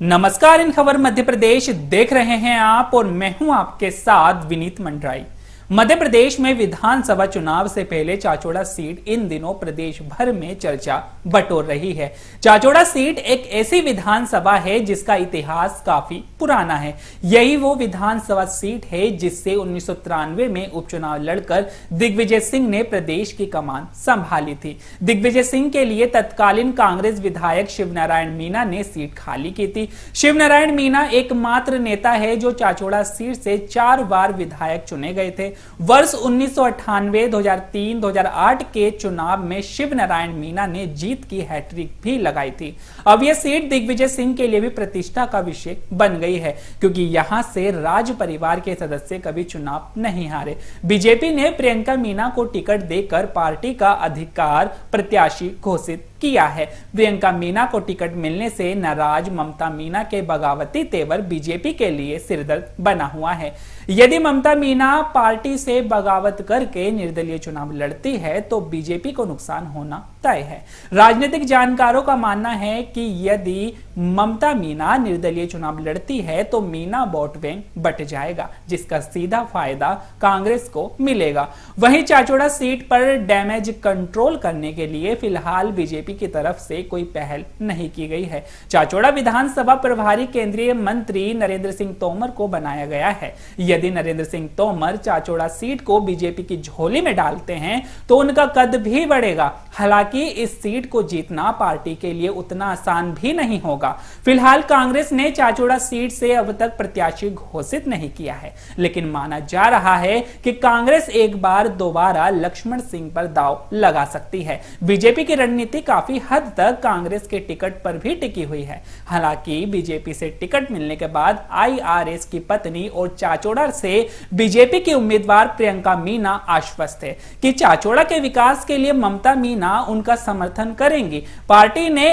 नमस्कार, इन खबर मध्य प्रदेश देख रहे हैं आप और मैं हूं आपके साथ विनीत मंडराई। मध्य प्रदेश में विधानसभा चुनाव से पहले चाचौड़ा सीट इन दिनों प्रदेश भर में चर्चा बटोर रही है। चाचौड़ा सीट एक ऐसी विधानसभा है जिसका इतिहास काफी पुराना है। यही वो विधानसभा सीट है जिससे 1993 में उपचुनाव लड़कर दिग्विजय सिंह ने प्रदेश की कमान संभाली थी। दिग्विजय सिंह के लिए तत्कालीन कांग्रेस विधायक शिवनारायण मीणा ने सीट खाली की थी। शिवनारायण मीणा एकमात्र नेता है जो चाचौड़ा सीट से 4 बार विधायक चुने गए थे। वर्ष 1998, 2003, 2008 के चुनाव में शिवनारायण मीणा ने जीत की हैट्रिक भी लगाई थी। अब यह सीट दिग्विजय सिंह के लिए भी प्रतिष्ठा का विषय बन गई है, क्योंकि यहां से राज परिवार के सदस्य कभी चुनाव नहीं हारे। बीजेपी ने प्रियंका मीणा को टिकट देकर पार्टी का अधिकार प्रत्याशी घोषित किया है। प्रियंका मीणा को टिकट मिलने से नाराज ममता मीणा के बगावती तेवर बीजेपी के लिए सिरदर्द बना हुआ है। यदि ममता मीणा पार्टी से बगावत करके निर्दलीय चुनाव लड़ती है तो बीजेपी को नुकसान होना तय है। राजनीतिक जानकारों का मानना है कि यदि ममता मीणा निर्दलीय चुनाव लड़ती है तो मीणा वोट बैंक बट जाएगा, जिसका सीधा फायदा कांग्रेस को मिलेगा। वहीं चाचौड़ा सीट पर डैमेज कंट्रोल करने के लिए फिलहाल बीजेपी की तरफ से कोई पहल नहीं की गई है। चाचौड़ा विधानसभा प्रभारी केंद्रीय मंत्री नरेंद्र सिंह तोमर को बनाया गया है। यदि नरेंद्र सिंह तोमर चाचौड़ा सीट को बीजेपी की झोली में डालते हैं तो उनका कद भी बढ़ेगा। हालांकि इस सीट को जीतना पार्टी के लिए उतना आसान भी नहीं होगा। फिलहाल कांग्रेस ने चाचौड़ा सीट से अब तक प्रत्याशी घोषित नहीं किया है, लेकिन माना जा रहा है कि कांग्रेस एक बार दोबारा लक्ष्मण सिंह पर दांव लगा सकती है। बीजेपी की रणनीति काफी हद तक कांग्रेस के टिकट पर भी टिकी हुई है। हालांकि बीजेपी से टिकट मिलने के बाद आईआरएस की पत्नी और चाचौड़ा से बीजेपी की उम्मीदवार प्रियंका मीणा आश्वस्त है कि चाचौड़ा के विकास के लिए ममता मीणा उनका समर्थन करेंगी। पार्टी ने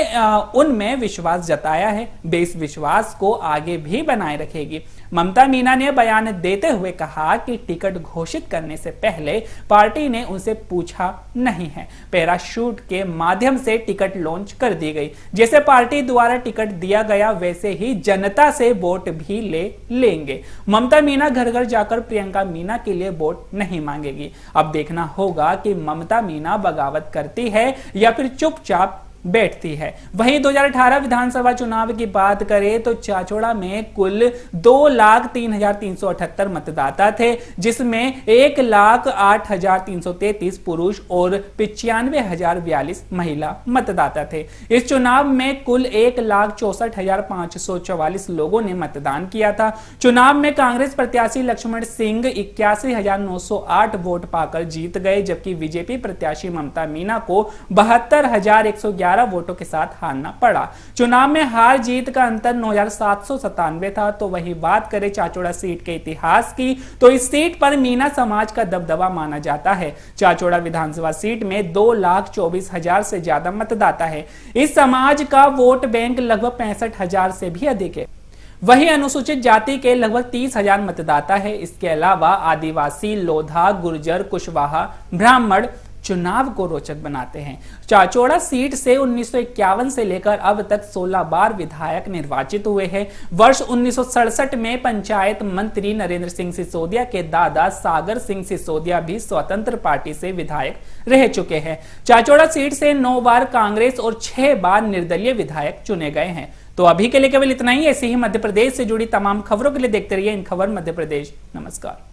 उनमें विश्वास जताया है, वे इस विश्वास को आगे भी बनाए रखेगी। ममता मीणा ने बयान देते हुए कहा कि टिकट घोषित करने से पहले पार्टी ने उनसे पूछा नहीं है। पैराशूट के माध्यम से टिकट लॉन्च कर दी गई। जैसे पार्टी द्वारा टिकट दिया गया वैसे ही जनता से वोट भी ले लेंगे। ममता मीणा घर घर जाकर प्रियंका मीणा के लिए वोट नहीं मांगेगी। अब देखना होगा कि ममता मीणा बगावत करती है या फिर चुपचाप बैठती है। वहीं 2018 विधानसभा चुनाव की बात करें तो चाचौड़ा में कुल 2,03,378 मतदाता थे, जिसमें 1,08,333 पुरुष और 95,042 महिला मतदाता थे। इस चुनाव में कुल 1,64,544 लोगों ने मतदान किया था। चुनाव में कांग्रेस प्रत्याशी लक्ष्मण सिंह 81,908 वोट पाकर जीत गए, जबकि बीजेपी प्रत्याशी ममता मीणा को 72,111 वोटों के साथ हारना पड़ा। चुनाव में हार जीत का अंतर 9,797 था। तो वही बात करें चाचौड़ा सीट के इतिहास की तो इस सीट पर मीणा समाज का दबदबा माना जाता है। चाचौड़ा विधानसभा सीट में 2,24,000 से ज्यादा मतदाता है। इस समाज का वोट बैंक लगभग 65,000 से भी अधिक है। वही अनुसूचित जाति के लगभग 30,000 मतदाता है। इसके अलावा आदिवासी, लोधा, गुर्जर, कुशवाहा, ब्राह्मण चुनाव को रोचक बनाते हैं। चाचौड़ा सीट से 1951 से लेकर अब तक 16 बार विधायक निर्वाचित हुए हैं। वर्ष 1967 में पंचायत मंत्री नरेंद्र सिंह सिसोदिया के दादा सागर सिंह सिसोदिया भी स्वतंत्र पार्टी से विधायक रह चुके हैं। चाचौड़ा सीट से 9 बार कांग्रेस और 6 बार निर्दलीय विधायक चुने गए हैं। तो अभी के लिए केवल इतना ही। ऐसे ही मध्य प्रदेश से जुड़ी तमाम खबरों के लिए देखते रहिए इन खबर मध्य प्रदेश। नमस्कार।